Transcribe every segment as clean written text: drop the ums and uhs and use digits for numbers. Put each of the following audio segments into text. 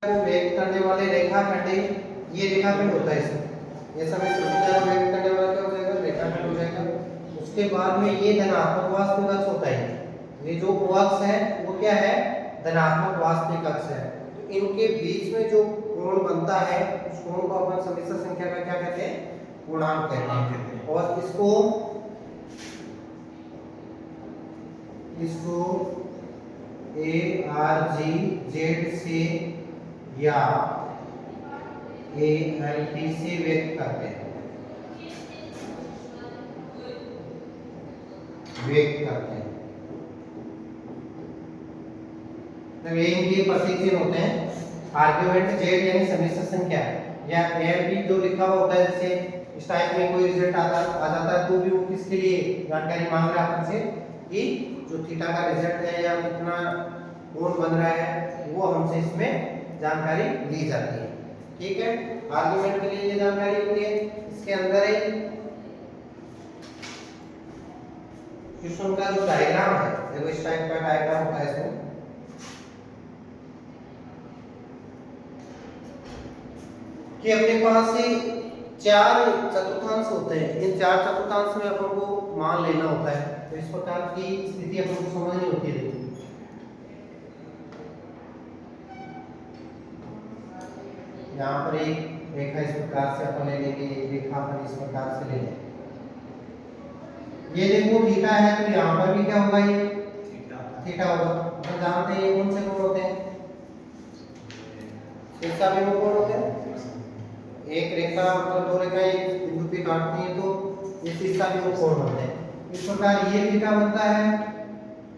को वेग करने वाले रेखाखंड, ये रेखाखंड होता है इसमें, ये सब इस त्रिभुज को वेग करने वाला क्या हो जाएगा, रेखाखंड हो जाएगा। उसके बाद में ये धनात्मक वास्तविक अक्ष होता है, ये जो अक्ष है वो क्या है, धनात्मक वास्तविक अक्ष है। तो इनके बीच में जो कोण बनता है उस कोण को अपन समिश्र संख्या का क्या कहते हैं, पूर्णांक कहते हैं। और इसको ए आर जी जेड से या ए एल टी से व्यक्त करते हैं, तो ये इनके प्रतीक चिन्ह होते हैं। आर्गुमेंट जेड यानी समिश्र संख्या या एल बी जो लिखा हुआ होता है, जैसे इस टाइप में कोई रिजल्ट आ जाता है तो भी वो किसके लिए जानकारी मांग रहा है आपसे कि जो थीटा का रिजल्ट है या कितना कोण बन रहा है वो हमसे इसमें जानकारी ली जाती है। ठीक है, आर्गुमेंट के लिए ये जानकारी होती है। इसके अंदर है क्वेश्चन का जो डायग्राम है, देखो इस टाइप का डायग्राम होता है इसमें, कि अपने पास से 4 चतुर्थांश होते हैं। इन 4 चतुर्थांश में अपन को मान लेना होता है। तो इस प्रकार की स्थिति अपन को समझनी होती है। यहाँ पर एक रेखा इस प्रकार से अपन ले लेंगे, एक रेखा अपन इस प्रकार से ले लेंगे। ये देखो थीटा है, तो यहाँ पर भी क्या होगा, ये थीटा होगा। अपन जानते हैं ये कौन से कोण होते हैं, इसका भी कोण होते हैं। एक रेखा मतलब 2 रेखा एक बिंदु पे काटती है तो इस हिस्सा भी कोण बनते हैं। इस प्रकार ये थीटा बनता है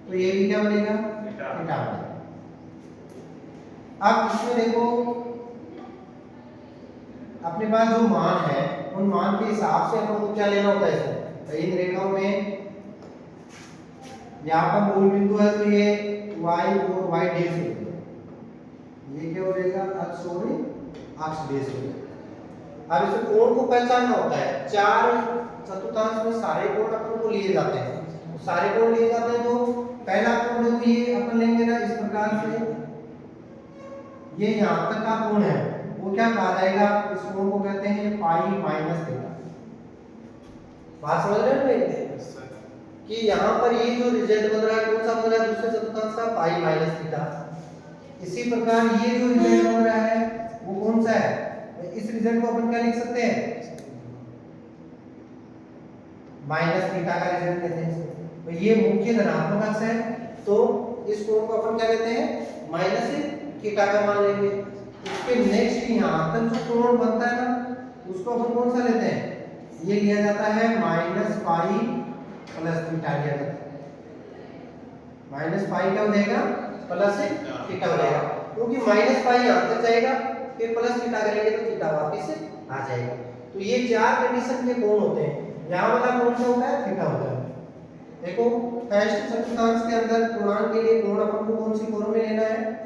तो ये भी क्या बनेगा, थीटा बनेगा। अब इसमें देखो अपने पास जो मान है उन मान के हिसाब से अपन को क्या लेना होता है इसमें। तो इन रेखाओं में यहाँ पर मूल बिंदु है तो ये y और y डैश हो जाएगा, ये क्या हो जाएगा, अक्ष और अक्ष डैश हो जाएगा। अब इस कोण को पहचानना होता है। 4 चतुर्थांश में सारे कोण अपन को लिए जाते हैं, सारे कोण लिए जाते हैं। तो पहला कोण देखो ये अपन लेंगे ना इस प्रकार से, ये यहाँ तक का कोण है वो क्या कहा जाएगा, इस कोण को कहते हैं पाई माइनस थीटा। बात समझ रहे हो मेरे कि यहाँ पर ये जो रिजल्ट बन रहा है कौन सा बन रहा है, दूसरे चतुर्थांश का पाई माइनस थीटा। इसी प्रकार ये जो रिजल्ट बन रहा है वो कौन सा है, इस रिजल्ट को अपन क्या लिख सकते हैं, माइनस थीटा का रिजल्ट कहते हैं। तो ये मुख्य धनात्मक अक्ष है तो इस कोण को अपन क्या लेते हैं, माइनस थीटा का मान लेंगे। इसके नेक्स्ट यहाँ तक जो कोण बनता है ना उसको अपन कौन सा लेते हैं, ये लिया जाता है माइनस पाई प्लस थीटा लिया जाता है। माइनस पाई क्या हो जाएगा, प्लस थीटा हो जाएगा, क्योंकि माइनस पाई यहाँ तक जाएगा फिर प्लस थीटा करेंगे तो थीटा वापस आ जाएगा। तो ये 4 कंडीशन के कोण होते हैं। यहाँ वाला कौन सा होता है, थीटा होता है। देखो फर्स्ट चतुर्थांश के अंदर पूर्णांक के लिए कोण अपन को कौन सी कोण में लेना है,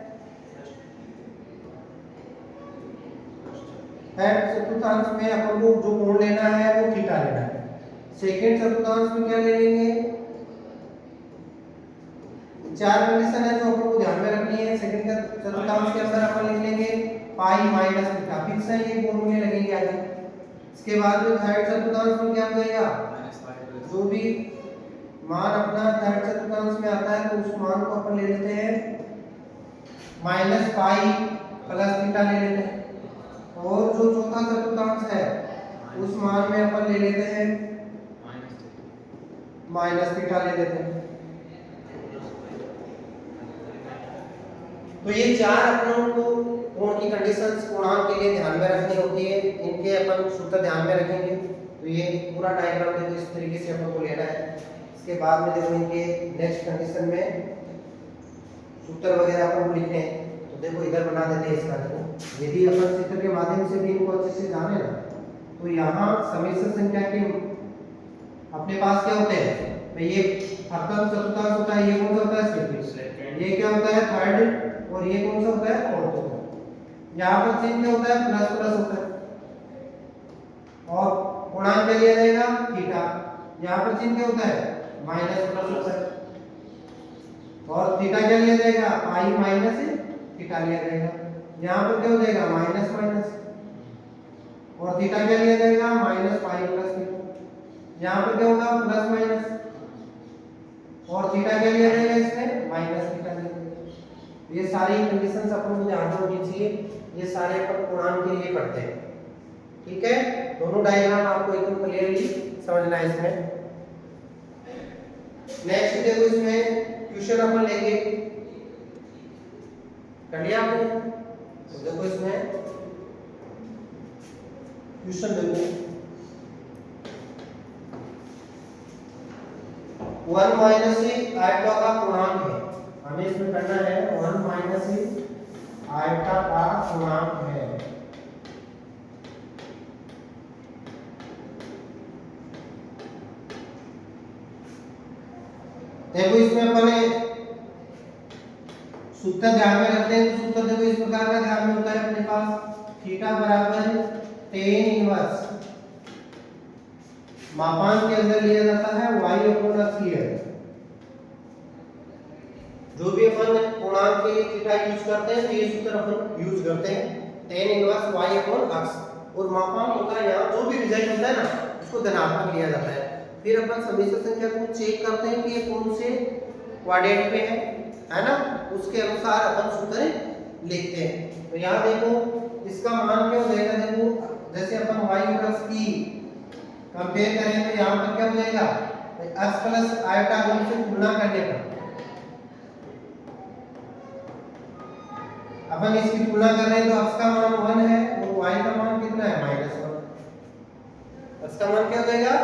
फर्स्ट चतुर्थांश में अपन को जो कोण लेना है वो थीटा लेना है। सेकंड चतुर्थांश में क्या ले लेंगे, 4 कंडीशन है जो अपन को ध्यान में रखनी है। सेकंड चतुर्थांश के अंदर अपन लिख लेंगे पाई माइनस थीटा, फिक्स है ये फॉर्मूले लगेंगे आगे। इसके बाद में थर्ड चतुर्थांश में क्या हो जाएगा, जो भी मान अपना थर्ड चतुर्थांश में आता है तो उस मान को अपन ले लेते हैं माइनस पाई प्लस थीटा ले लेते हैं। और जो चौथा चतुर्थांश है उस मान में अपन ले लेते हैं माइनस थीटा ले लेते हैं। तो ये 4 अपनों को कोण की कंडीशंस पूर्णांक के लिए ध्यान में रखनी होती है, इनके अपन सूत्र ध्यान में रखेंगे। तो ये पूरा डायग्राम देखो इस तरीके से अपन को लेना है। इसके बाद में देखो इनके नेक्स्ट कंडीशन में सूत्र वगैरह अपन को लिखने हैं। तो देखो इधर बना देते हैं इसका। देखो यदि अपन चित्र के माध्यम से भी इनको अच्छे से जाने ना तो यहाँ समिश्र संख्या के अपने पास क्या होते हैं, तो ये प्रथम चतुर्थांश होता है, ये कौन सा होता है, सेकंड, ये क्या होता है, थर्ड, और ये कौन सा होता है, फोर्थ होता है। यहाँ पर चिन्ह क्या होता है, प्लस प्लस होता है, और पूर्णांक क्या लिया जाएगा, थीटा। यहाँ पर चिन्ह क्या होता है, माइनस प्लस होता है, और थीटा क्या लिया जाएगा, पाई माइनस थीटा लिया जाएगा। यहाँ पर क्या हो जाएगा माइनस माइनस, और थीटा क्या लिया जाएगा माइनस पाई प्लस थीटा। यहाँ पर क्या होगा प्लस माइनस, और थीटा क्या लिया जाएगा इसमें माइनस थीटा लिया जाएगा। ये सारी कंडीशंस अपन को ध्यान में होनी चाहिए, ये सारे अपन पूर्णांक के लिए पढ़ते हैं। ठीक है, दोनों डायग्राम आपको एकदम क्लियरली समझना है इसमें। नेक्स्ट देखो, इसमें क्वेश्चन अपन लेंगे, कर लिया आपने? तो देखो इसमें क्वेश्चन देखो, 1 माइनस आयता का पूर्णांक है, हमें इसमें करना है 1 माइनस आयता का पूर्णांक है। देखो इसमें अपन सूत्र ध्यान में रखते हैं, तो सूत्र देखो इस प्रकार का ध्यान में होता है अपने पास, थीटा बराबर tan इनवर्स मापांक के अंदर लिया जाता है y अपॉन x लिया। जो भी अपन पूर्णांक के लिए थीटा यूज करते हैं, तो ये सूत्र अपन यूज करते हैं, tan inverse y upon x, और मापांक होता है यहाँ जो भी रिजल्ट होता है ना उसको धनात्मक लिया जाता है। फिर अपन समीकरण संख्या को चेक करते हैं कि ये कौन से क्वाड्रेंट में है ना, उसके अनुसार अपन सूत्र लिखते हैं। तो यहाँ देखो इसका मान क्या हो जाएगा, देखो जैसे अपन y और x की कंपेयर करें तो यहाँ पर क्या हो जाएगा x प्लस आयटा गुण से तुलना करने पर अपन इसकी तुलना कर रहे हैं, तो x का मान 1 है और y का मान कितना है -1। x का मान क्या हो जाएगा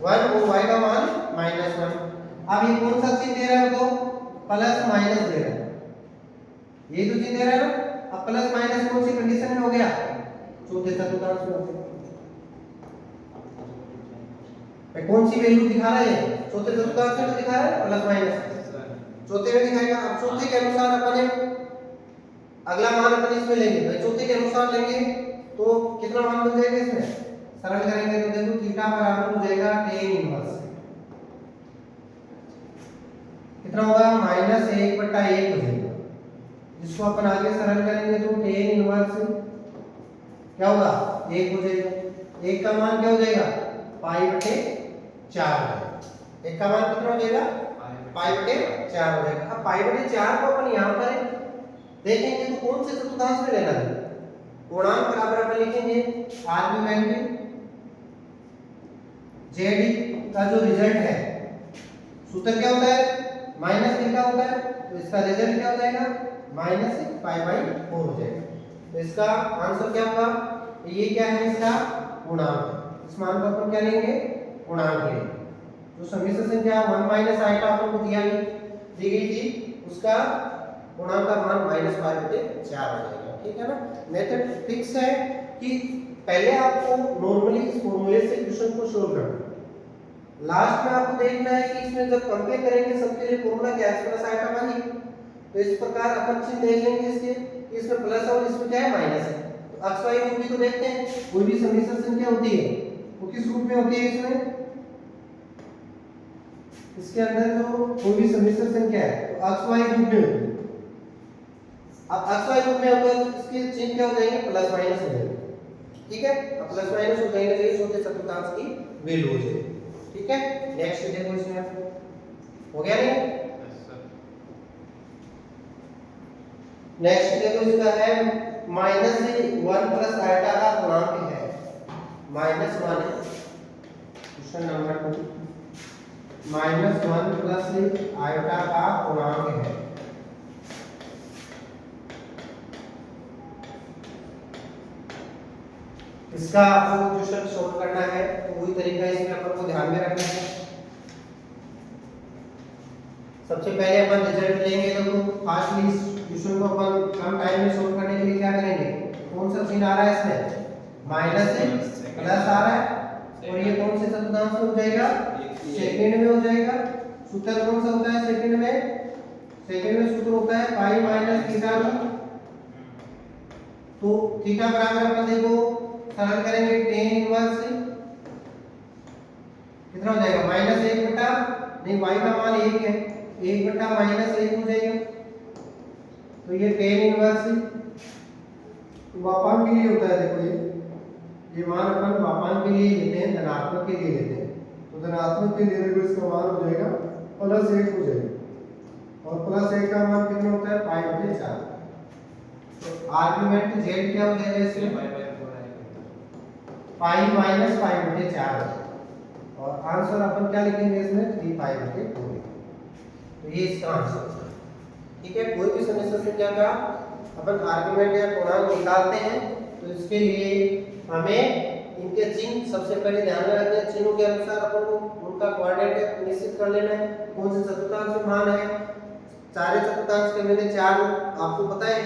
1 और y का मान -1। अब ये कौन सा चीज दे रहा है, तो प्लस माइनस दे रहा है, ये तो चीज दे रहा है ना। अब प्लस माइनस कौन सी कंडीशन में हो गया, चौथे चतुर्थांश में हो गया। कौन सी वैल्यू दिखा रहा है, चौथे चतुर्थांश में दिखा रहा है प्लस माइनस, चौथे में दिखाएगा। अब चौथे के अनुसार अपन अगला मान अपन इसमें लेंगे, भाई चौथे के अनुसार लेंगे तो कितना मान बन जाएगा, इसमें सरल करेंगे तो देखो थीटा बराबर हो जाएगा tan इनवर्स, कितना होगा -1/1 हो जाएगा। जिसको अपन आगे सरल करेंगे तो tan इनवर्स क्या होगा 1 हो जाएगा। 1 का मान क्या हो जाएगा π/4, 1 का मान कितना हो जाएगा π/4 हो जाएगा। अब π/4 को अपन यहाँ पर देखेंगे तो कौन से चतुर्थांश में लेना है, पूर्णांक बराबर अपन लिखेंगे आर्गुमेंट z का जो रिजल्ट है, सूत्र क्या होता है माइनस थीटा होता है, तो इसका रिजल्ट क्या हो जाएगा -π/4 हो जाएगा। तो इसका आंसर क्या होगा, ये क्या है इसका पूर्णांक, इस मान को अपन क्या लेंगे पूर्णांक लेंगे। जो समीकरण संख्या 1 माइनस आयटा अपन को दी गई थी, उसका पूर्णांक का मान -π/4 हो जाएगा। ठीक है ना। मेथड फिक्स है कि पहले आपको नॉर्मली इस फॉर्मूले से क्वेश्चन को सोल्व करना है, लास्ट में आपको देखना है कि इसमें जब कंपेयर करेंगे सबके लिए फॉर्मूला क्या है x प्लस आयटा वाली, तो इस प्रकार अपन चिन्ह देख लेंगे इसके, इसमें प्लस और इसमें क्या है माइनस है। तो x y रूप भी तो देखते हैं, कोई भी समीकरण संख्या होती है वो किस रूप में होती है, इसमें इसके अंदर जो कोई भी समीकरण संख्या है तो x y रूप में होती है। अब x y रूप में होगा तो इसके चिन्ह क्या हो जाएंगे प्लस माइनस हो जाएंगे। ठीक है, अब प्लस माइनस हो जाएंगे तो ये चौथे चतुर्थांश की वैल्यू हो जाएगी। ठीक है, नेक्स्ट देखो इसमें हो गया नहीं, नेक्स्ट देखो इसका है -1 प्लस आयटा का पूर्णांक है -1, क्वेश्चन नंबर 2 -1 प्लस आयटा का पूर्णांक है। इसका आपको क्वेश्चन सॉल्व करना है, तो वही तरीका इसमें अपन को ध्यान में रखना है। सबसे पहले अपन रिजल्ट लेंगे, तो फास्टली इस क्वेश्चन को अपन कम टाइम में सॉल्व करने के लिए क्या करेंगे, कौन सा चिन्ह आ रहा है इसमें माइनस से प्लस आ रहा है, और ये कौन से चतुर्थांश में हो जाएगा सेकंड में हो जाएगा। सूत्र कौन सा होता है सेकंड में, सेकंड में सूत्र होता है पाई माइनस थीटा। तो थीटा बराबर अपन देखो सरल करेंगे tan इनवर्स से कितना हो जाएगा -1 बटा, नहीं y का मान 1 है, 1 बटा -1 हो जाएगा। तो ये tan इनवर्स मापांक के लिए होता है, देखो ये मान अपन मापांक के लिए लेते हैं, धनात्मक के लिए लेते हैं। तो धनात्मक के लिए देखो इसका मान हो जाएगा +1 हो जाएगा, और +1 का मान कितना होता है π/4। तो आर्गुमेंट z क्या हो जाएगा इसमें पाई माइनस π/4, और आंसर अपन क्या लिखेंगे इसमें 3π/4। तो ये इसका आंसर है। ठीक है, कोई भी समस्या से क्या का अपन आर्गुमेंट या पूर्णांक निकालते हैं तो इसके लिए हमें इनके चिन्ह सबसे पहले ध्यान में रखना है। चिन्हों के अनुसार अपन को उनका कोऑर्डिनेट निश्चित कर लेना है, कौन से चतुर्थांश में मान है। सारे चतुर्थांश के मैंने 4 आपको पता है।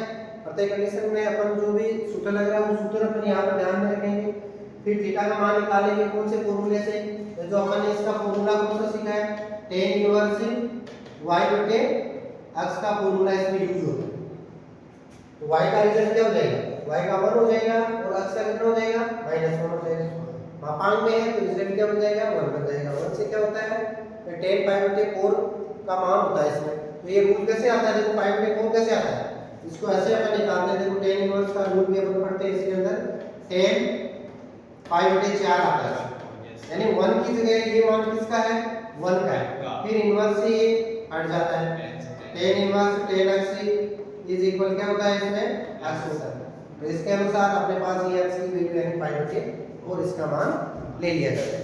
प्रत्येक कंडीशन में अपन जो भी सूत्र लग रहा है वो सूत्र अपन यहाँ पर ध्यान में रखेंगे। फिर थीटा का मान निकालेंगे कौन से फॉर्मूले से, तो जो हमने इसका फॉर्मूला कौन सा सीखा है, tan इनवर्स y बटे x का फॉर्मूला इसमें यूज होता है। तो y का रिजल्ट क्या हो जाएगा, y का 1 हो जाएगा और x का कितना हो जाएगा -1 हो जाएगा। मापांक में है तो रिजल्ट क्या बन जाएगा 1 बन जाएगा। 1 से क्या होता है तो tan π/4 का मान होता है इसमें। तो ये रूल कैसे आता है, देखो π/4 कैसे आता है, इसको ऐसे अपन निकालते हैं। देखो tan इनवर्स का रूल भी अपन पढ़ते हैं इसके अंदर, tan π/4 आता है, यानी 1 की जगह ये मान किसका है 1 का है, फिर इनवर्स से ये हट जाता है। tan inverse tan x is equal क्या होता है इसमें x होता है। तो इसके अनुसार अपने पास ये x की वैल्यू यानी π/4 और इसका मान ले लिया जाता है।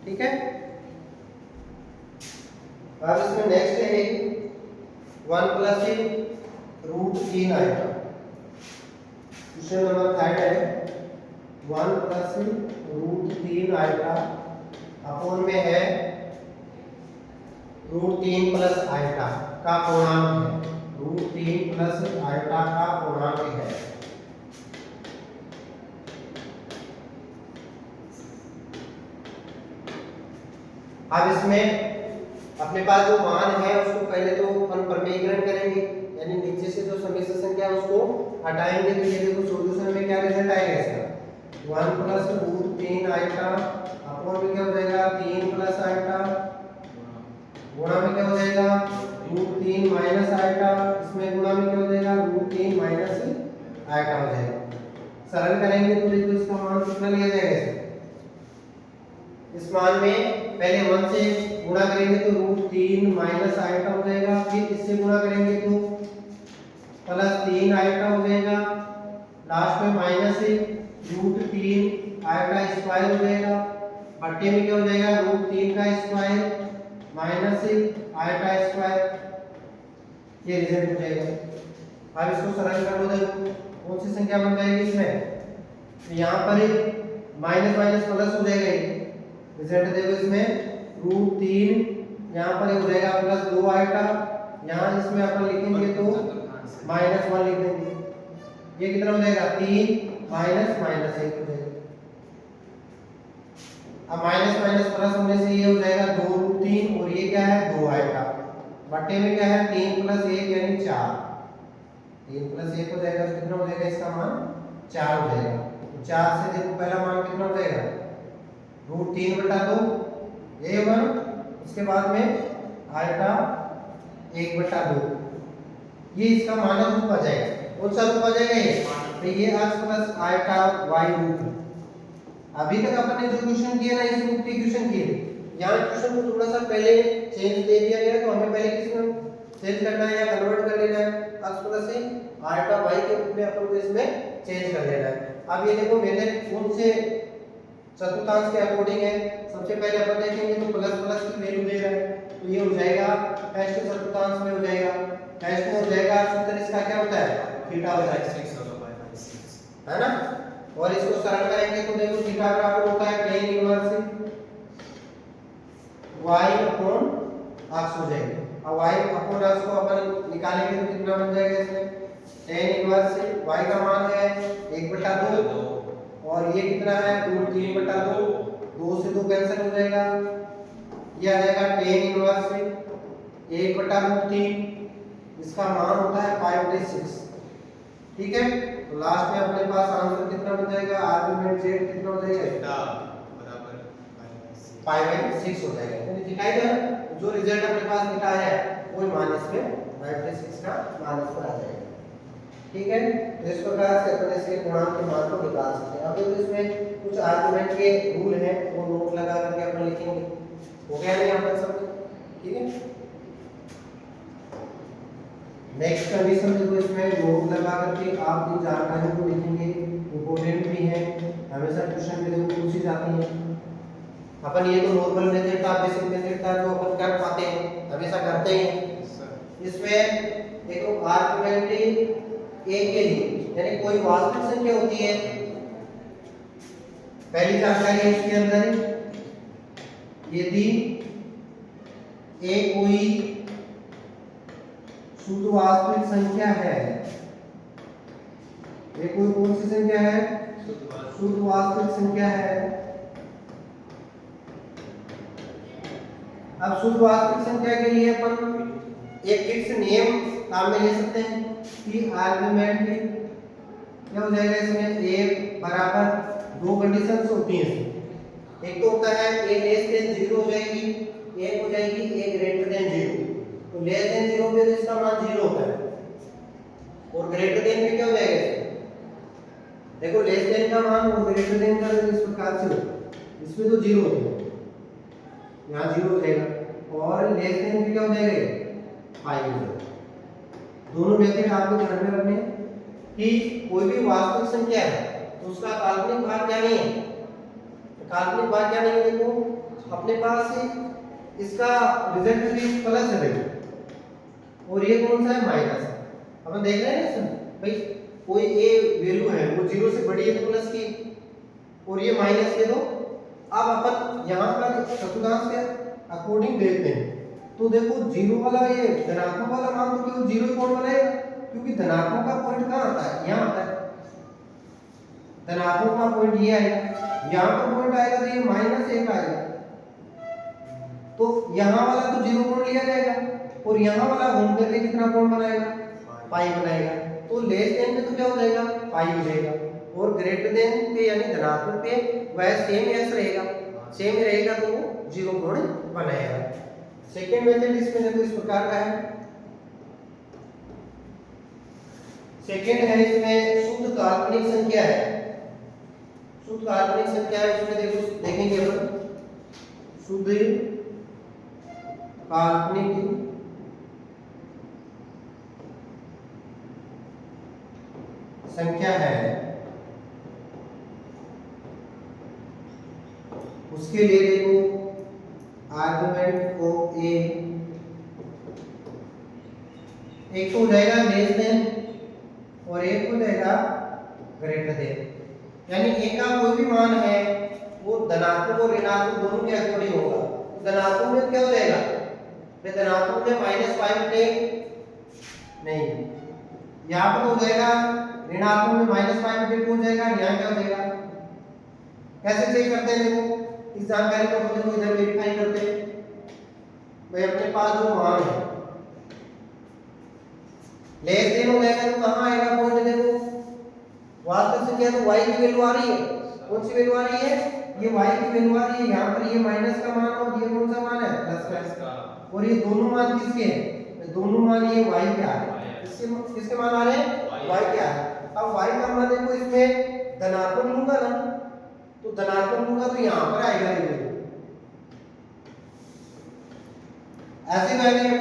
ठीक है, अब इसमें नेक्स्ट है 1 + √3 आएगा। क्वेश्चन नंबर 3 है 1 + √3 आएगा अपोन में है √3 + आएगा का पूर्णांक है, √3 + आएगा का पूर्णांक है। अब इसमें अपने पास जो मान है उसको पहले तो अपन परमेयीकरण करेंगे, यानी नीचे से जो समीकरण संख्या है उसको हटाएंगे। तो ये देखो सॉल्यूशन में क्या रिजल्ट आएगा इसका 1 + √3 आएगा अपोन में क्या हो जाएगा 3 + आएगा गुणा में क्या हो जाएगा √3 माइनस आएगा, इसमें गुणा में क्या हो जाएगा √3 माइनस आएगा हो जाएगा। सरल करेंगे तो देखो इसका मान कितना लिया जाएगा, इस मान में पहले 1 से गुणा करेंगे तो √3 माइनस आएगा हो जाएगा, फिर इससे गुणा करेंगे तो +3 आएगा हो जाएगा, लास्ट में माइनस से √3 आएगा स्क्वायर हो जाएगा, बट्टे में क्या हो जाएगा √3 का स्क्वायर माइनस से आएगा स्क्वायर, ये रिजल्ट हो जाएगा। अब इसको सरल कर लो, देखो कौन सी संख्या बन जाएगी इसमें, तो यहाँ पर माइनस माइनस प्लस हो जाएगा। रिजल्ट देखो इसमें √3 यहाँ पर हो जाएगा +2 आएगा, यहाँ इसमें अपन लिखेंगे तो -1 लिख देंगे, ये कितना हो जाएगा 3 -1 हो जाएगा। अब माइनस माइनस प्लस होने से ये हो जाएगा 2√3 और ये क्या है 2 आएगा, बट्टे में क्या है 3 + 1 यानी 4, 3 + 1 हो जाएगा, कितना हो जाएगा इसका मान 4 हो जाएगा। तो 4 से देखो पहला मान कितना हो जाएगा √3/2 ये 1, उसके बाद में आएगा 1/2, ये इसका मानक रूप आ जाएगा। कौन सा रूप आ जाएगा ये, तो ये x + आएगा y रूप। अभी तक अपन ने जो क्वेश्चन किए ना इस रूप के क्वेश्चन किए, यहाँ क्वेश्चन को थोड़ा सा पहले चेंज दे दिया गया, तो हमें पहले किसमें चेंज करना है या कन्वर्ट कर लेना है, x + से आएगा y के रूप में अपन को इसमें चेंज कर लेना है। अब ये देखो मेथड कौन से चतुर्थांश के अकॉर्डिंग है, सबसे पहले अपन देखेंगे तो प्लस प्लस की वैल्यू दे रहा है, तो ये हो जाएगा फर्स्ट चतुर्थांश में हो जाएगा, फर्स्ट में हो जाएगा सूत्र इसका क्या होता है थीटा हो जाएगा 6 है ना। और इसको सरल करेंगे तो देखो थीटा बराबर होता है tan इनवर्स y/x हो जाएगा। अब y/x को अपन निकालेंगे तो कितना बन जाएगा इसमें, tan इनवर्स y का मान है 1/2 और ये कितना है √3/2, 2 से 2 कैंसिल हो जाएगा, ये आ जाएगा tan इनवर्स 1/√3, इसका मान होता है π/6। ठीक है, तो लास्ट में अपने पास आंसर कितना बन जाएगा, आर्गुमेंट z कितना हो जाएगा थीटा बराबर π/6 हो जाएगा। यानी थीटा इधर जो रिजल्ट अपने पास थीटा है वही मान इसमें π/6 का मान इसमें आ जाएगा। ठीक है। तो इस प्रकार से अपन इसके पूर्णांक के मान को निकाल सकते हैं। अब देखो इसमें कुछ आर्गुमेंट के रूल हैं, वो नोट लगा करके अपन लिखेंगे। हो गया नहीं यहाँ पर सब? ठीक है। नेक्स्ट कंडीशन देखो, इसमें नोट लगा करके आप इन जानकारियों को लिखेंगे, इंपॉर्टेंट भी है, हमेशा ट्यूशन में देखो पूछी जाती है। अपन ये तो नॉर्मल मेथड था, बेसिक मेथड था जो अपन कर पाते हैं, हमेशा करते हैं। इसमें देखो आर्गुमेंट ए के लिए यानी कोई वास्तविक संख्या होती है, पहली जानकारी है इसके अंदर, यदि ए कोई शुद्ध वास्तविक संख्या है, ये कोई कौन सी संख्या है? शुद्ध वास्तविक संख्या है। अब शुद्ध वास्तविक संख्या के लिए अपन एक फिक्स नियम काम में ले सकते हैं कि आर्गुमेंट क्या हो जाएगा, इसमें ए बराबर दो कंडीशंस होती हैं। एक तो होता है ए लेस देन 0 हो जाएगी, एक हो जाएगी ए ग्रेटर देन 0। तो लेस देन 0 पे तो इसका मान 0 होता है, और ग्रेटर देन पे क्या हो जाएगा? देखो लेस देन का मान और ग्रेटर देन का इस प्रकार से होता है, इसमें तो 0 होता है, यहाँ 0 हो जाएगा, और लेस देन पे क्या हो जाएगा? 5 हो जाएगा। दोनों मेथड आपको ध्यान में रखने कि कोई भी वास्तविक संख्या है तो उसका काल्पनिक भाग क्या नहीं है। काल्पनिक भाग क्या नहीं है? देखो अपने पास से इसका रिजल्ट भी प्लस है देखो, और ये कौन सा है? माइनस है। अपन देख रहे हैं ना सर भाई, कोई ए वैल्यू है वो 0 से बड़ी है तो प्लस की, और ये माइनस के दो। अब अपन यहाँ पर चतुर्थांश के अकॉर्डिंग देखते हैं, तो देखो 0 वाला ये धनात्मक वाला मान तो केवल 0 ही कौन बनाएगा, क्योंकि धनात्मक का पॉइंट कहाँ आता है? यहाँ आता है। धनात्मक का पॉइंट ये आएगा, यहाँ पर पॉइंट आएगा तो ये -1 आएगा, तो यहाँ वाला तो 0 कोण लिया जाएगा, और यहाँ वाला घूम करके कितना कोण बनाएगा? पाई बनाएगा। तो लेस देन पे तो क्या हो जाएगा? पाई हो जाएगा, और ग्रेटर देन पे यानी धनात्मक पे वह सेम एक्स रहेगा, सेम ही रहेगा, तो वो 0 कोण बनाएगा। सेकेंड मेथड इसमें देखो इस प्रकार का है। सेकेंड है इसमें शुद्ध काल्पनिक संख्या है। शुद्ध काल्पनिक संख्या है, उसमें देखो देखेंगे अपन शुद्ध काल्पनिक संख्या है, उसके लिए देखो आर्गुमेंट को ए एक तो हो जाएगा लेस देन, और एक हो जाएगा ग्रेटर देन, यानी ए का कोई भी मान है वो धनात्मक और ऋणात्मक दोनों के अकॉर्डिंग होगा। धनात्मक में क्या हो जाएगा? धनात्मक में -5 नहीं, यहाँ पर हो जाएगा ऋणात्मक में -5/2 हो जाएगा, यहाँ क्या हो जाएगा? कैसे चेक करते हैं? देखो इस जानकारी को अपन इधर वेरीफाई करते हैं। भाई अपने पास जो मान है लेस देन हो जाएगा तो कहाँ आएगा पॉइंट? देखो वास्तविक संख्या तो y की वैल्यू आ रही है, कौन सी वैल्यू आ रही है? ये y की वैल्यू आ रही है, यहाँ पर ये माइनस का मान और ये कौन सा मान है? प्लस का। और ये दोनों मान किसके हैं? दोनों मान ये y के आ रहे हैं। किसके मान आ रहे हैं? y के आ रहे हैं। अब y का मान देखो इसमें धनात्मक लूंगा ना, तो धनात्मक लूंगा तो यहाँ पर आएगा देखो ऐसे वैल्यू।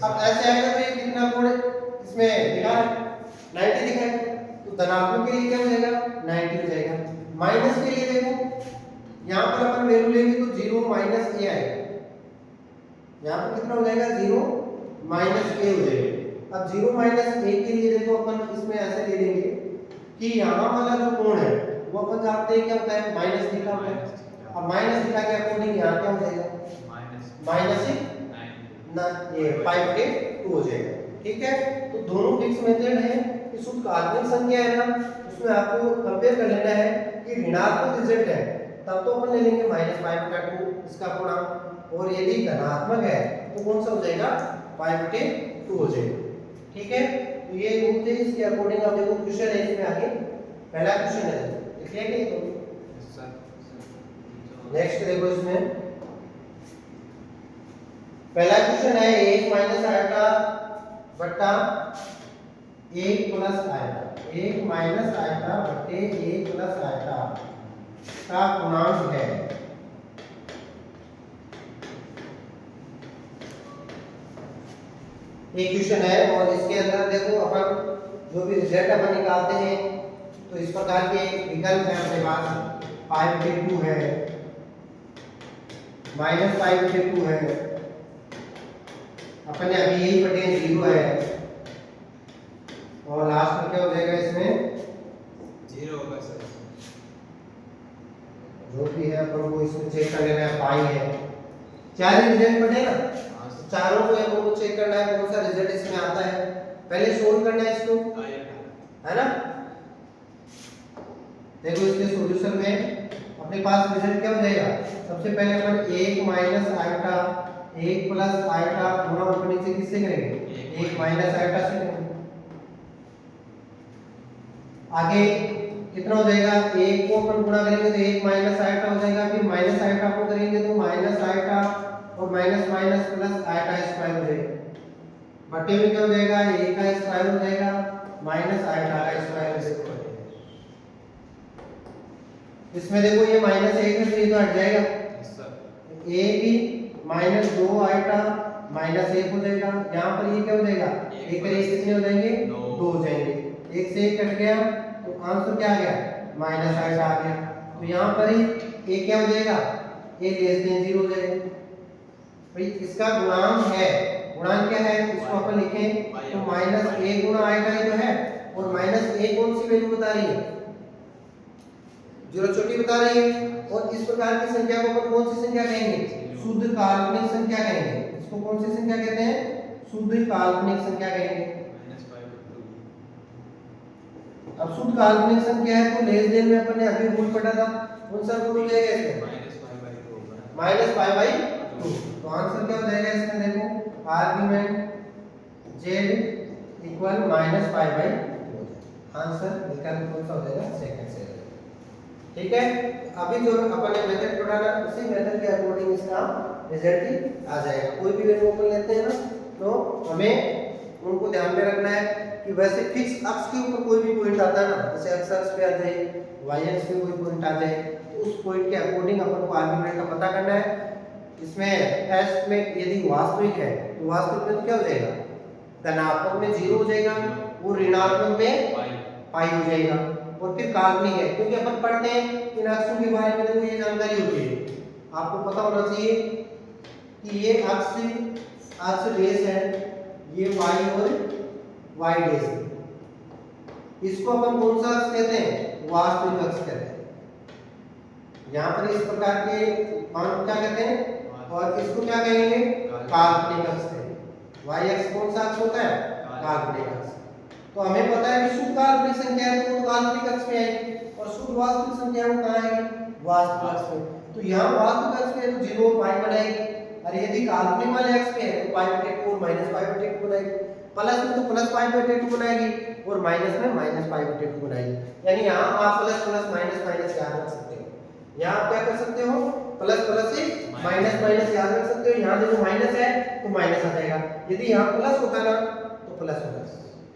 अब ऐसे आएगा तो ये कितना कोण इसमें दिखा है? 90 दिखा है, तो धनात्मक के लिए क्या हो जाएगा? 90 हो जाएगा। माइनस के लिए देखो यहाँ पर अपन वैल्यू लेंगे तो 0 माइनस a आएगा, यहाँ पर कितना हो जाएगा? 0 माइनस a हो जाएगा। अब 0 माइनस a के लिए देखो अपन इसमें ऐसे ले लेंगे कि यहाँ वाला जो कोण है वो अपन जानते हैं क्या होता है? माइनस थीटा होता है। अब माइनस थीटा के अकॉर्डिंग यहाँ क्या हो जाएगा? माइनस ना ये 5/2 हो जाएगा। ठीक है, तो दोनों फिक्स मेथड है कि शुद्ध काल्पनिक संख्या है ना, उसमें आपको कंपेयर कर लेना है कि ऋणात्मक रिजल्ट है तब तो अपन ले लेंगे -5/2 इसका पूर्णांक, और यदि धनात्मक है तो कौन सा हो जाएगा? 5/2 हो जाएगा। ठीक है, तो ये रूल थे, इसके अकॉर्डिंग आप देखो क्वेश्चन है इसमें आगे पहला क्वेश्चन है, लिख लेंगे तो नेक्स्ट देखो इसमें पहला क्वेश्चन है 1 - आयोटा बट्टा 1 प्लस आयटा, 1 माइनस आयटा बटे 1 प्लस आयटा का गुणांक है। एक क्वेश्चन है और इसके अंदर देखो अपन जो भी रिजल्ट अपन निकालते हैं तो इस प्रकार के विकल्प है अपने पास, 5/2 है, -5/2 है, अपन ने अभी यही पढ़े 0 है, और लास्ट में क्या हो जाएगा इसमें 0 होगा सर। जो भी है अपन को इसमें चेक कर लेना है, पाई है, चार रिजल्ट पढ़े ना, चारों को अपन को चेक करना है कौन सा रिजल्ट इसमें आता है, पहले सोल्व करना है इसको, है ना। देखो इसके सॉल्यूशन में अपने पास रिजल्ट क्या हो जाएगा, सबसे पहले अपन 1 माइनस आयटा 1 प्लस आयटा गुणा ऊपर नीचे किससे करेंगे, 1 माइनस आयटा से करेंगे। आगे कितना हो जाएगा, 1 को अपन गुणा करेंगे तो 1 माइनस आयटा हो जाएगा, फिर माइनस आयटा को करेंगे तो माइनस आयटा और minus minus plus eta square हो जाएगा, बटे में क्या हो जाएगा, 1 का स्क्वायर हो जाएगा माइनस आयटा का स्क्वायर हो जाएगा। इसमें देखो ये -1 है तो ये तो हट जाएगा, a भी -2 आयटा -1 हो जाएगा, यहाँ पर ये क्या हो जाएगा, 1 और 1 कितने हो जाएंगे, 2 हो जाएंगे, 1 से 1 कट गया तो आंसर क्या आ गया, माइनस आयटा आ गया। तो यहाँ पर ही a क्या हो जाएगा, a लेस देन 0 हो जाएगा। भाई इसका गुणांक है, गुणांक क्या है इसको अपन लिखें तो -1 गुणा आयटा ही तो है, और -1 कौन सी वैल्यू बता रही है, 0 छोटी बता रही है, और इस प्रकार की संख्या को अपन कौन सी संख्या कहेंगे, शुद्ध काल्पनिक संख्या कहेंगे। इसको कौन सी संख्या कहते हैं, शुद्ध काल्पनिक संख्या कहेंगे। अब शुद्ध काल्पनिक संख्या है तो लेस देन में अपन ने अभी रूल पढ़ा था, कौन सा रूल हो जाएगा इसमें, -5/2। तो आंसर क्या हो जाएगा इसमें, देखो आर्गुमेंट z इक्वल -5/2, आंसर विकल्प कौन सा हो जाएगा, सेकंड से। ठीक है, अभी जो अपन ने मेथड पढ़ा ना उसी मेथड के अकॉर्डिंग इसका रिजल्ट ही आ जाएगा। कोई भी वैल्यू अपन लेते हैं ना तो हमें उनको ध्यान में रखना है कि वैसे फिक्स अक्ष के ऊपर कोई भी पॉइंट आता है ना, जैसे x अक्ष पे आ जाए, y अक्ष पे कोई पॉइंट आ जाए, तो उस पॉइंट के अकॉर्डिंग अपन को आर्गुमेंट का पता करना है। इसमें टेस्ट में यदि वास्तविक है तो वास्तविक में तो क्या हो जाएगा, धनात्मक में 0 हो जाएगा और ऋणात्मक में पाई हो जाएगा, और फिर काल्पनिक है क्योंकि अपन पढ़ते हैं इन अक्षों के बारे में, देखो ये जानकारी होती है, आपको पता होना चाहिए कि ये अक्ष डेश है, ये y और y डेश है, इसको अपन कौन सा अक्ष कहते हैं, वास्तविक अक्ष कहते हैं। यहाँ पर इस प्रकार के मान को क्या कहते हैं, और इसको क्या कहेंगे, काल्पनिक अक्ष कहेंगे। y अक्ष कौन सा अक्ष होता है, काल्पनिक अक्ष। तो हमें पता है कि शुद्ध काल्पनिक संख्या है तो काल्पनिक अक्ष में आएगी, और शुद्ध वास्तविक संख्या वो कहाँ आएगी, वास्तविक अक्ष में। तो यहाँ वास्तविक अक्ष में तो 0 और पाई बनाएगी, और यदि काल्पनिक वाले अक्ष में है तो π/2 और -π/2 बनाएगी, प्लस में तो +π/2 बनाएगी और माइनस में -π/2 बनाएगी। यानी यहाँ आप प्लस प्लस माइनस माइनस याद रख सकते हो, यहाँ आप क्या कर सकते हो, प्लस प्लस से माइनस माइनस याद रख सकते हो। यहाँ देखो माइनस है तो माइनस आ जाएगा, यदि यहाँ प्लस होता ना तो प्लस होता,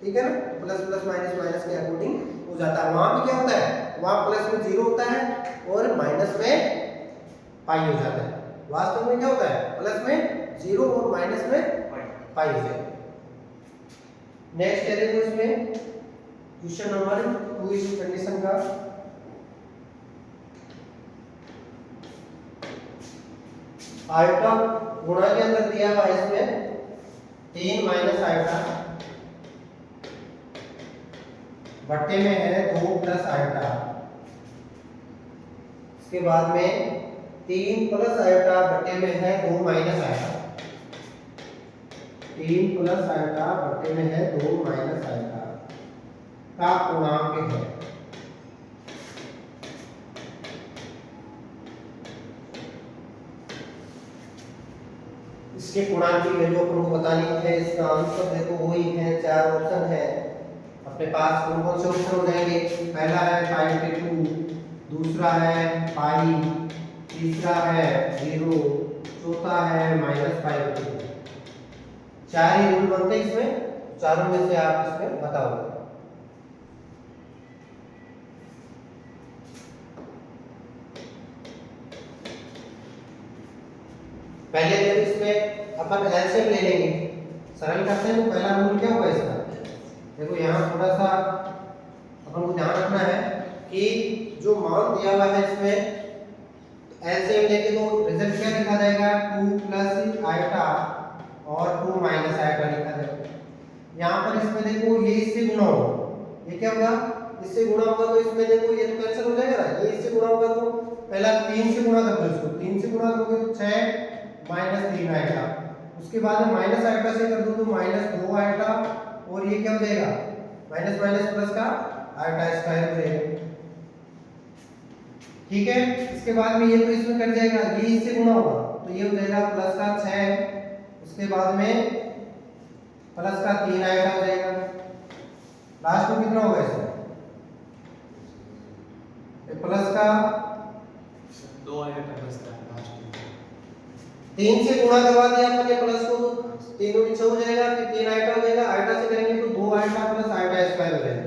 ठीक है ना, तो प्लस प्लस माइनस माइनस के अकॉर्डिंग हो जाता है। वहां भी क्या होता है, वहां प्लस में 0 होता है और माइनस में पाई हो जाता है, वास्तव में क्या होता है, प्लस में 0 और माइनस में पाई हो जाता है। नेक्स्ट है देखो इसमें क्वेश्चन नंबर 2 इस कंडीशन का, आयटा गुणा के अंदर दिया हुआ है इसमें 3 माइनस आयटा बट्टे में है 2 प्लस आयटा, इसके बाद में 3 प्लस आयटा बट्टे में है 2 माइनस आयटा, 3 प्लस आयटा बट्टे में है 2 माइनस आयटा का पूर्णांक है। इसके पूर्णांक की वैल्यू अपन को बतानी है। इसका आंसर देखो वही है, 4 ऑप्शन है अपने पास। कौन कौन से ऑप्शन हो जाएंगे, पहला है π/2, दूसरा है पाई, तीसरा है 0, चौथा है -π/2। 4 ही रूल बनते हैं इसमें, चारों में से आप इसमें बताओगे। पहले तो इसमें अपन एलसीएम ले लेंगे, सरल करते हैं। तो पहला रूल क्या होगा इसका, देखो यहाँ थोड़ा सा अपन को ध्यान रखना है कि जो मान दिया हुआ है इसमें एलसीएम लेके तो रिजल्ट क्या लिखा जाएगा, 2 प्लस आइटा और 2 माइनस आइटा लिखा जाएगा। यहाँ पर इसमें देखो ये इससे गुणा होगा, ये क्या होगा, इससे गुणा होगा। तो इसमें देखो ये तो कैंसिल हो जाएगा ना, ये इससे गुणा होगा तो पहला 3 से गुणा कर दो इसको, 3 से गुणा करोगे तो 6 माइनस 3 आएगा। उसके बाद में माइनस आइटा से कर दो तो माइनस 2 आइटा, और ये क्या हो जाएगा, माइनस माइनस प्लस का आइटा स्क्वायर हो जाएगा। ठीक है, इसके बाद में ये तो इसमें कट जाएगा, ये इससे गुणा होगा तो ये हो जाएगा प्लस का 6, उसके बाद में प्लस का 3 आएगा हो जाएगा। लास्ट में कितना होगा इसमें, प्लस का 2 आएगा प्लस का लास्ट में 3 से गुणा करवा दिया अपने प्लस को, तीनों नीचे हो जाएगा, फिर 3 आइटा हो जाएगा। आइटा से करेंगे तो 2 आइटा प्लस आइटा स्क्वायर हो जाएगा,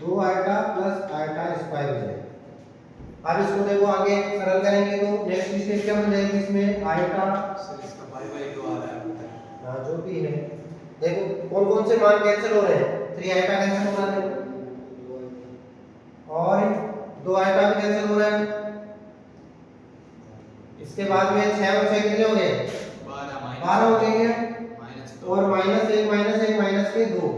2 आइटा प्लस आइटा स्क्वायर हो जाएगा। अब इसको देखो आगे सरल करेंगे तो नेक्स्ट स्टेप क्या हो जाएगी इसमें, आइटा सर इसका y/2 आ रहा है। हाँ जो भी है, देखो कौन कौन से मान कैंसिल हो रहे हैं, 3 आइटा कैंसिल हो रहा है और 2 आइटा भी कैंसिल हो रहा है। इसके बाद में 6 और 6 कितने हो गए, 12 हो गए हैं, और माइनस 1 माइनस के 2,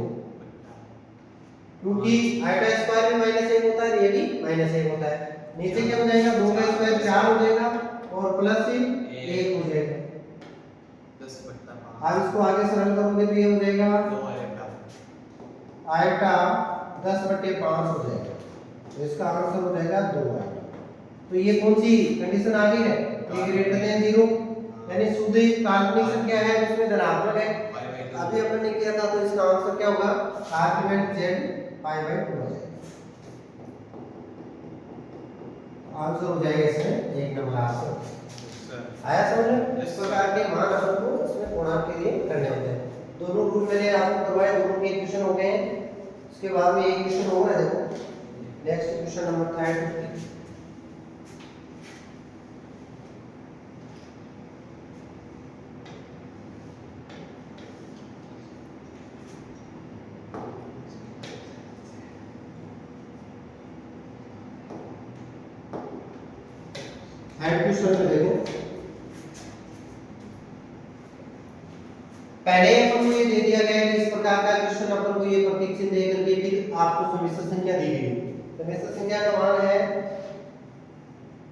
क्योंकि आइटा स्क्वायर भी माइनस 1 होता है, ये भी माइनस 1 होता है। नीचे क्या हो जाएगा, 2 का स्क्वायर 4 हो जाएगा और प्लस 1 हो जाएगा। 10/5 अब इसको आगे सरल करोगे तो ये हो जाएगा 2 आएगा आइटा 10/5 हो जाएगा। तो इसका आंसर हो जाएगा 2 आइटा। तो ये कौन सी कंडीशन आ गई है, a ग्रेटर देन 0, यानी शुद्ध काल्पनिक संख्या है उसमें धनात्मक है। अभी अपन ने किया था तो इसका आंसर क्या होगा, आर्गुमेंट z π/2 हो जाएगा। आंसर हो जाएगा इसमें 1 नंबर आंसर। आया समझ में, इस प्रकार के मान अपन को इसमें पूर्णांक के लिए करने होते हैं। दोनों रूल मैंने आपको करवाए, दोनों के इक्वेशन हो गए हैं। उसके बाद में एक इक्वेशन हो रहा है, देखो नेक्स्ट इक्वेशन नंबर 33। क्वेश्चन में देखो, पहले अपन को ये दे दिया गया है कि इस प्रकार का क्वेश्चन अपन को ये प्रतीक चिन्ह दे करके फिर आपको सम्मिश्र संख्या दी गई है। सम्मिश्र संख्या का मान है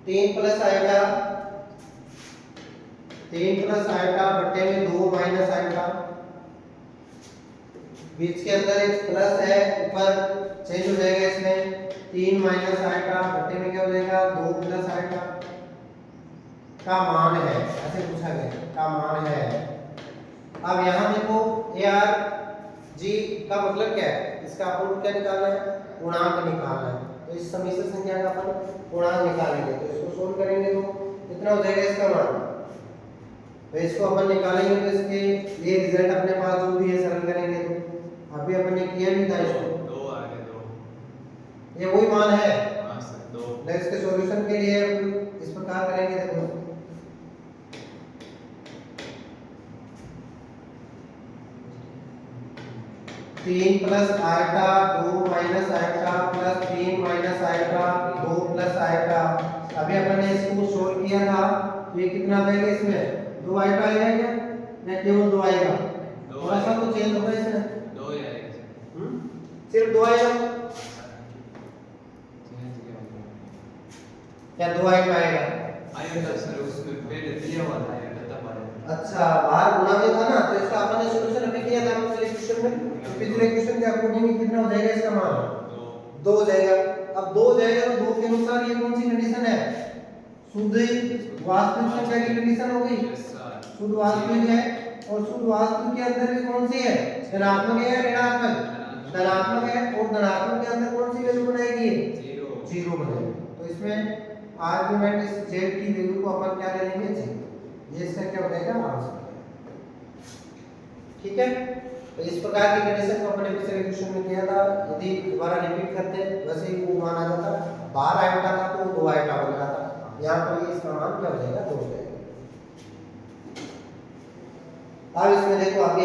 3 प्लस आइटा बट्टे में 2 माइनस आइटा, बीच के अंदर एक प्लस है, ऊपर चेंज हो जाएगा इसमें 3 माइनस आइटा बट्टे में क्या हो जाएगा 2 प्लस आइटा का मान है, ऐसे पूछा गया का मान है। अब यहाँ देखो AR G का मतलब क्या है, इसका अपन को क्या निकालना है, पूर्णांक निकालना है। तो इस सम्मिश्र संख्या का अपन पूर्णांक निकालेंगे, तो इसको सोल्व करेंगे तो कितना हो जाएगा इसका मान। तो इसको अपन निकालेंगे तो इसके ये रिजल्ट अपने पास जो भी है सरल करेंगे तो अभी अपन ने किया नहीं था इसको, 2 आ गए 2 ये वही मान है। हां सर 2 नेक्स्ट के सॉल्यूशन के लिए इस प्रकार करेंगे, देखो 3 plus iota 2 minus iota plus 3 minus iota 2 plus iota. अभी अपन ने इसको सोल्व किया था तो ये कितना आएगा, इसमें 2 आइटा आएगा क्या, या केवल 2 आएगा, थोड़ा सा तो चेंज होगा इसमें, 2 ही आएगा सिर्फ 2 आएगा क्या, 2 आइटा आएगा। आएगा सर, उसमें पहले दिया हुआ था आएगा तब आएगा। अच्छा बाहर गुणा में था ना, तो इसका अपन ने सॉल्यूशन अभी किया था पिछले क्वेश्चन में, तो पिछले क्वेश्चन के अकॉर्डिंग कितना हो जाएगा इसका मान 2 हो जाएगा। अब 2 हो जाएगा तो 2 के अनुसार ये कौन सी कंडीशन है, शुद्ध वास्तविक संख्या की कंडीशन हो गई, शुद्ध वास्तविक है, और शुद्ध वास्तविक के अंदर भी कौन सी है, धनात्मक है या ऋणात्मक, धनात्मक है, और धनात्मक के अंदर कौन सी वैल्यू बनाएगी, 0 बनाएगी। तो इसमें आर्गुमेंट इस z की वैल्यू को अपन क्या ले लेंगे 0, ये इसका क्या हो जाएगा आंसर। ठीक है। तो इस प्रकार की कंडीशन को अपने पिछले क्वेश्चन में किया था। यदि दोबारा रिपीट करते वैसे ही वो मान आ जाता, 12 आयोटा था तो 2 आयोटा बन जाता। यहाँ पर ये इसका मान क्या हो जाएगा, 2 हो जाएगा। अब इसमें देखो आप